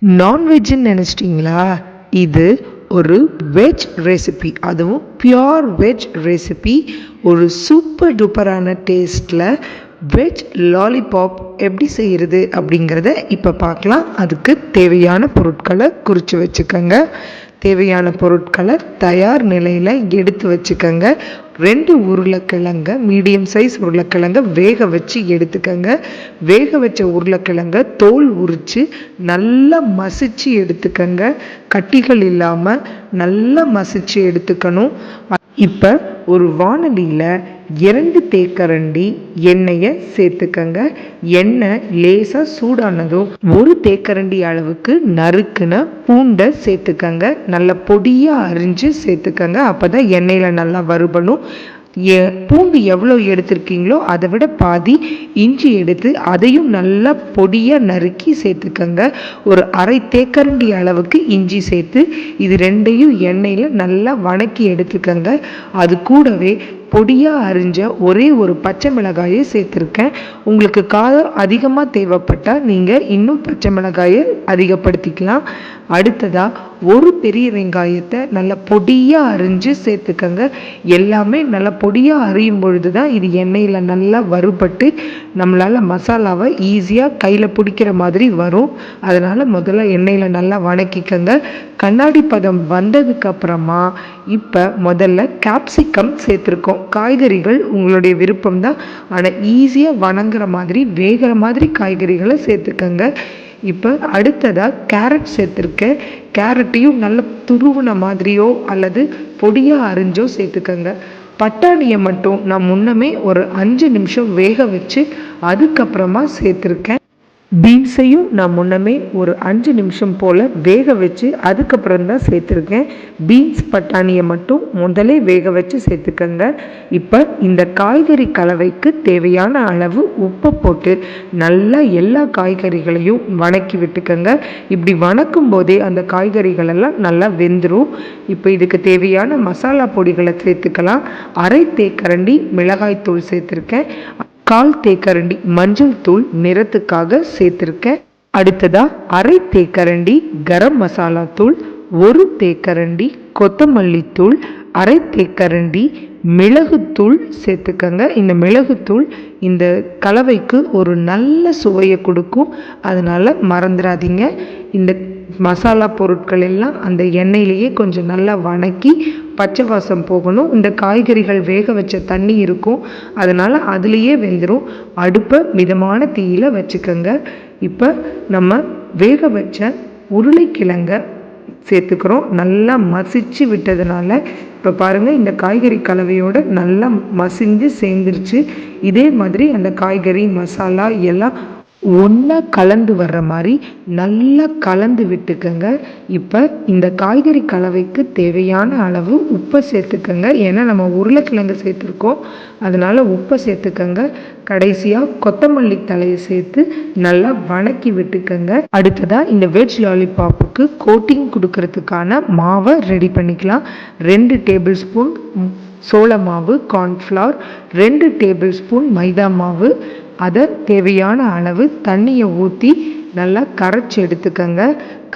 நான்வெஜ்ஜுன்னு நினச்சிட்டிங்களா? இது ஒரு veg recipe, அதுவும் பியோர் வெஜ் ரெசிபி. ஒரு சூப்பர் டூப்பரான டேஸ்ட்டில் வெஜ் லாலிபாப் எப்படி செய்கிறது அப்படிங்கிறத இப்போ பார்க்கலாம். அதுக்கு தேவையான பொருட்களை குறித்து வச்சுக்கோங்க. தேவையான பொருட்களை தயார் நிலையில் எடுத்து வச்சுக்கோங்க. 2 உருளைக்கிழங்க, மீடியம் சைஸ் உருளைக்கிழங்க வேக வச்சு எடுத்துக்கோங்க. வேக வச்ச உருளைக்கிழங்க தோல் உரித்து நல்லா மசிச்சு எடுத்துக்கோங்க. கட்டிகள் இல்லாமல் நல்லா மசிச்சு எடுத்துக்கணும். இப்போ ஒரு வாணலியில் 2 தேக்கரண்டி எண்ணெயை சேர்த்துக்கங்க. எண்ணெய் லேசாக சூடானதும் 1 தேக்கரண்டி அளவுக்கு நறுக்குன பூண்டை சேர்த்துக்கங்க. நல்லா பொடியாக அரிஞ்சு சேர்த்துக்கங்க. அப்போ தான் எண்ணெயில் நல்லா வறுபடும். பூண்டு எவ்வளோ எடுத்திருக்கீங்களோ அதை விட பாதி இஞ்சி எடுத்து அதையும் நல்லா பொடியாக நறுக்கி சேர்த்துக்கங்க. ஒரு 1/2 தேக்கரண்டி அளவுக்கு இஞ்சி சேர்த்து இது 2ஐயும் எண்ணெயில் நல்லா வணக்கி எடுத்துக்கங்க. அது கூடவே பொடியாக அரிஞ்ச ஒரே ஒரு பச்சை மிளகாயை சேர்த்துருக்கேன். உங்களுக்கு காரம் அதிகமாக தேவைப்பட்டால் நீங்கள் இன்னும் பச்சை மிளகாயை அதிகப்படுத்திக்கலாம். அடுத்ததாக ஒரு பெரிய வெங்காயத்தை நல்லா பொடியாக அரிஞ்சு சேர்த்துக்கங்க. எல்லாமே நல்லா பொடியாக அரியும் பொழுது தான் இது எண்ணெயில் நல்லா வறுபட்டு நம்மளால் மசாலாவை ஈஸியாக கையில் பிடிக்கிற மாதிரி வரும். அதனால் முதல்ல எண்ணெயில் நல்லா வணக்கிக்கங்க. கண்ணாடி பதம் வந்ததுக்கப்புறமா இப்போ முதல்ல கேப்சிகம் சேர்த்துருக்கோம். காய்கறிகள் உங்களுடைய விருப்பம்தான், ஆனால் ஈஸியாக வணங்குற மாதிரி வேகிற மாதிரி காய்கறிகளை சேர்த்துக்கங்க. இப்போ அடுத்ததாக கேரட் சேர்த்துருக்கேன். கேரட்டையும் நல்ல துருவின மாதிரியோ அல்லது பொடியாக அரிஞ்சோ சேர்த்துக்கங்க. பட்டாணியை மட்டும் நான் முன்னமே ஒரு 5 நிமிஷம் வேக வச்சு அதுக்கப்புறமா சேர்த்துருக்கேன். பீன்ஸையும் நான் முன்னமே ஒரு 5 நிமிஷம் போல் வேக வச்சு அதுக்கப்புறம் தான் சேர்த்துருக்கேன். பீன்ஸ் பட்டாணியை மட்டும் முதலே வேக வச்சு சேர்த்துக்கங்க. இப்போ இந்த காய்கறி கலவைக்கு தேவையான அளவு உப்பு போட்டு நல்லா எல்லா காய்கறிகளையும் வணக்கி விட்டுக்கங்க. இப்படி வணக்கும் போதே அந்த காய்கறிகளெல்லாம் நல்லா வெந்துடும். இப்போ இதுக்கு தேவையான மசாலா பொடிகளை சேர்த்துக்கலாம். 1/2 தேக்கரண்டி மிளகாய்த்தூள் சேர்த்துருக்கேன். 1/4 தேக்கரண்டி மஞ்சள் தூள் நிறத்துக்காக சேர்த்துருக்கேன். அடுத்ததாக 1/2 தேக்கரண்டி கரம் மசாலா தூள், 1 தேக்கரண்டி கொத்தமல்லி தூள், 1/2 தேக்கரண்டி மிளகுத்தூள் சேர்த்துக்கங்க. இந்த மிளகுத்தூள் இந்த கலவைக்கு ஒரு நல்ல சுவையை கொடுக்கும், அதனால் மறந்துடாதீங்க. இந்த மசாலா பொருட்கள் எல்லாம் அந்த எண்ணெயிலேயே கொஞ்சம் நல்லா வணக்கி பச்சை வாசம் போகணும். இந்த காய்கறிகள் வேக வச்ச தண்ணி இருக்கும், அதனால் அதுலேயே வெந்துடும். அடுப்பை மிதமான தீயில் வச்சுக்கோங்க. இப்போ நம்ம வேக வச்ச உருளைக்கிழங்க சேர்த்துக்கிறோம். நல்லா மசிச்சு விட்டதுனால இப்போ பாருங்கள், இந்த காய்கறி கலவையோடு நல்லா மசிஞ்சு சேர்ந்துருச்சு. இதே மாதிரி அந்த காய்கறி மசாலா எல்லாம் ஒன்றா கலந்து வர்ற மாதிரி நல்லா கலந்து விட்டுக்கங்க. இப்போ இந்த காய்கறி கலவைக்கு தேவையான அளவு உப்பை சேர்த்துக்கங்க. ஏன்னா நம்ம உருளைக்கிழங்கு சேர்த்துருக்கோம், அதனால் உப்பை சேர்த்துக்கங்க. கடைசியாக கொத்தமல்லி தலையை சேர்த்து நல்லா வணக்கி விட்டுக்கங்க. அடுத்ததாக இந்த வெஜ் லாலிபாப்புக்கு கோட்டிங் கொடுக்கறதுக்கான மாவை ரெடி பண்ணிக்கலாம். 2 டேபிள் ஸ்பூன் சோள மாவு கார்ன்ஃப்ளவர், 2 டேபிள் ஸ்பூன் மைதா மாவு, அதை தேவையான அளவு தண்ணியை ஊற்றி நல்லா கரைச்சி எடுத்துக்கங்க.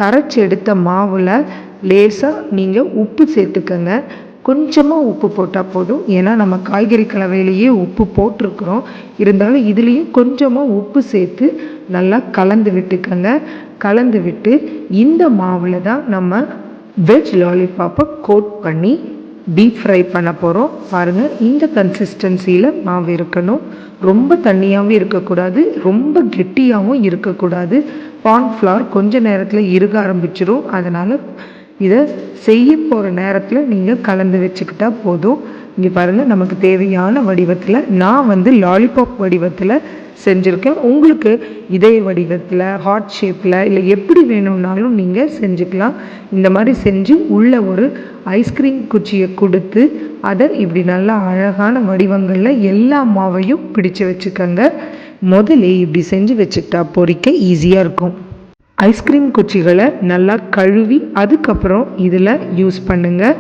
கரைச்சி எடுத்த மாவில் லேசாக நீங்கள் உப்பு சேர்த்துக்கங்க. கொஞ்சமாக உப்பு போட்டால் போதும், ஏன்னா நம்ம காய்கறி கலவையிலேயே உப்பு போட்டிருக்கிறோம். இருந்தாலும் இதுலேயும் கொஞ்சமாக உப்பு சேர்த்து நல்லா கலந்து விட்டுக்கங்க. கலந்து விட்டு இந்த மாவில் தான் நம்ம வெஜ் லாலிபாப்பை கோட் பண்ணி டீப் ஃப்ரை பண்ண போகிறோம். பாருங்கள், இந்த கன்சிஸ்டன்சியில் மாவு இருக்கணும். ரொம்ப தண்ணியாகவும் இருக்கக்கூடாது, ரொம்ப கெட்டியாகவும் இருக்கக்கூடாது. கார்ன்ஃப்ளவர் கொஞ்ச நேரத்தில் இறுக ஆரம்பிச்சிடும். அதனால் இதை செய்ய போகிற நேரத்தில் நீங்கள் கலந்து வச்சுக்கிட்டா போதும். இங்கே பாருங்கள், நமக்கு தேவையான வடிவத்தில் நான் லாலிபாப் வடிவத்தில் செஞ்சுருக்கேன். உங்களுக்கு இதே வடிவத்தில் ஹார்ட் ஷேப்பில் இல்லை எப்படி வேணும்னாலும் நீங்கள் செஞ்சுக்கலாம். இந்த மாதிரி செஞ்சு உள்ளே ஒரு ஐஸ்கிரீம் குச்சியை கொடுத்து அதை இப்படி நல்லா அழகான வடிவங்களில் எல்லா மாவையும் பிடிச்சு வச்சுக்கோங்க. முதலே இப்படி செஞ்சு வச்சுக்கிட்டா பொரிக்க ஈஸியாக இருக்கும். ஐஸ்கிரீம் குச்சிகளை நல்லா கழுவி அதுக்கப்புறம் இதில் யூஸ் பண்ணுங்கள்.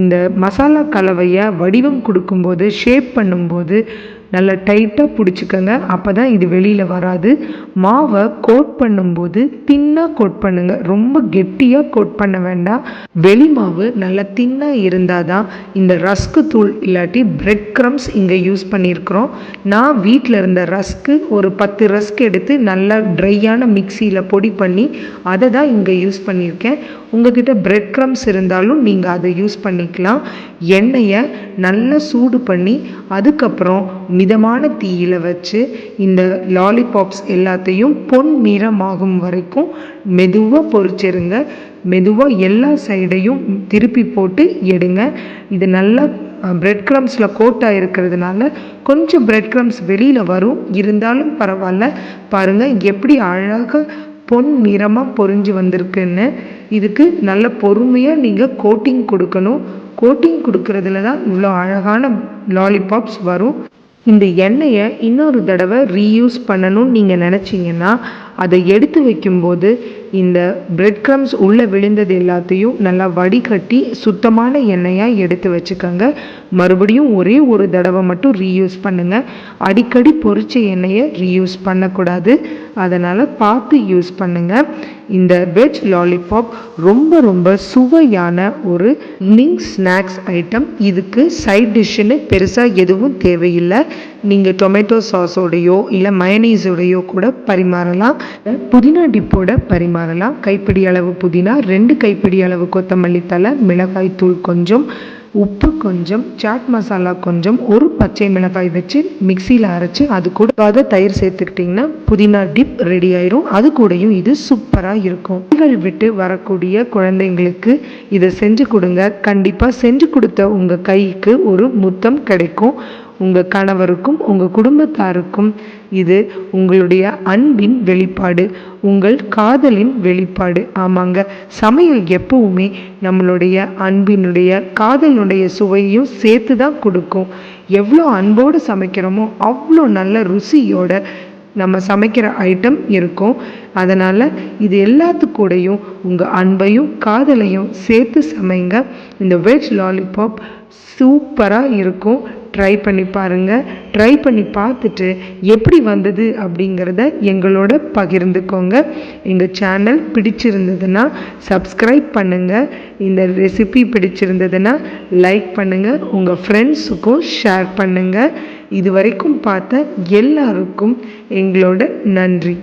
இந்த மசாலா கலவையை வடிவம் கொடுக்கும்போது ஷேப் பண்ணும்போது நல்லா டைட்டாக பிடிச்சிக்கோங்க, அப்போ தான் இது வெளியில் வராது. மாவை கோட் பண்ணும்போது தின்னாக கோட் பண்ணுங்கள், ரொம்ப கெட்டியாக கோட் பண்ண வேண்டாம். வெளி மாவு நல்லா தின்னாக இருந்தால் தான் இந்த ரஸ்க்கு தூள் இல்லாட்டி பிரெட் க்ரம்ஸ் இங்கே யூஸ் பண்ணியிருக்கிறோம். நான் வீட்டில் இருந்த ரஸ்க்கு ஒரு 10 ரஸ்க் எடுத்து நல்லா ட்ரையான மிக்சியில் பொடி பண்ணி அதை தான் இங்கே யூஸ் பண்ணியிருக்கேன். உங்ககிட்ட பிரெட் க்ரம்ஸ் இருந்தாலும் நீங்கள் அதை யூஸ் பண்ணிக்கலாம். எண்ணெயை நல்லா சூடு பண்ணி அதுக்கப்புறம் மிதமான தீயில் வச்சு இந்த லாலிபாப்ஸ் எல்லாத்தையும் பொன் நிறமாகும் வரைக்கும் மெதுவாக பொரிச்சிருங்க. மெதுவாக எல்லா சைடையும் திருப்பி போட்டு எடுங்க. இது நல்லா பிரெட் க்ரம்ஸில் கோட்டாக இருக்கிறதுனால கொஞ்சம் பிரெட் க்ரம்ஸ் வெளியில் வரும், இருந்தாலும் பரவாயில்ல. பாருங்கள் எப்படி அழகாக பொன் நிறமாக பொரிஞ்சு வந்திருக்குன்னு. இதுக்கு நல்ல பொறுமையாக நீங்கள் கோட்டிங் கொடுக்கணும். கோட்டிங் கொடுக்கறதுல தான் இவ்வளோ அழகான லாலிபாப்ஸ் வரும். இந்த எண்ணெயை இன்னொரு தடவை ரீயூஸ் பண்ணணும்னு நீங்கள் நினச்சிங்கன்னா அதை எடுத்து வைக்கும்போது இந்த பிரெட் க்ரம்ஸ் உள்ளே விழுந்தது எல்லாத்தையும் நல்லா வடிகட்டி சுத்தமான எண்ணெயாக எடுத்து வச்சுக்கோங்க. மறுபடியும் ஒரே ஒரு தடவை மட்டும் ரீயூஸ் பண்ணுங்கள். அடிக்கடி பொரிச்ச எண்ணெயை ரீயூஸ் பண்ணக்கூடாது, அதனால் பார்த்து யூஸ் பண்ணுங்கள். இந்த வெஜ் லாலிபாப் ரொம்ப ரொம்ப சுவையான ஒரு ஈவினிங் ஸ்நாக்ஸ் ஐட்டம். இதுக்கு சைட் டிஷ்ஷுன்னு பெருசாக எதுவும் தேவையில்லை. நீங்கள் டொமேட்டோ சாஸோடையோ இல்லை மயனீஸோடையோ கூட பரிமாறலாம். புதினா டிப்போட பரிமாறலாம். கைப்பிடி அளவு புதினா, 2 கைப்பிடி அளவு கொத்தமல்லி தழை, மிளகாய் தூள் கொஞ்சம், உப்பு கொஞ்சம், சாட் மசாலா கொஞ்சம், ஒரு பச்சை மிளகாய் வச்சு மிக்சியில் அரைச்சி அது கூட தயிர் சேர்த்துக்கிட்டிங்கன்னா புதினா டிப் ரெடி ஆயிரும். அது கூடயும் இது சூப்பராக இருக்கும். விட்டு வரக்கூடிய குழந்தைங்களுக்கு இதை செஞ்சு கொடுங்க. கண்டிப்பாக செஞ்சு கொடுத்த உங்கள் கைக்கு ஒரு முத்தம் கிடைக்கும். உங்கள் கணவருக்கும் உங்கள் குடும்பத்தாருக்கும் இது உங்களுடைய அன்பின் வெளிப்பாடு, உங்கள் காதலின் வெளிப்பாடு. ஆமாங்க, சமையல் எப்பவுமே நம்மளுடைய அன்பினுடைய காதலினுடைய சுவையும் சேர்த்து தான் கொடுக்கும். எவ்வளோ அன்போடு சமைக்கிறோமோ அவ்வளோ நல்ல ருசியோட நம்ம சமைக்கிற ஐட்டம் இருக்கும். அதனால் இது எல்லாத்துக்கூடையும் உங்கள் அன்பையும் காதலையும் சேர்த்து சமைங்க. இந்த வெஜ் லாலிபாப் சூப்பராக இருக்கும். ட்ரை பண்ணி பாருங்கள். ட்ரை பண்ணி பார்த்துட்டு எப்படி வந்தது அப்படிங்கிறத எங்களோட பகிர்ந்துக்கோங்க. எங்கள் சேனல் பிடிச்சிருந்ததுன்னா சப்ஸ்கிரைப் பண்ணுங்கள். இந்த ரெசிபி பிடிச்சிருந்ததுன்னா லைக் பண்ணுங்கள். உங்கள் ஃப்ரெண்ட்ஸுக்கும் ஷேர் பண்ணுங்கள். இது வரைக்கும் பார்த்த எல்லாருக்கும் எங்களோட நன்றி.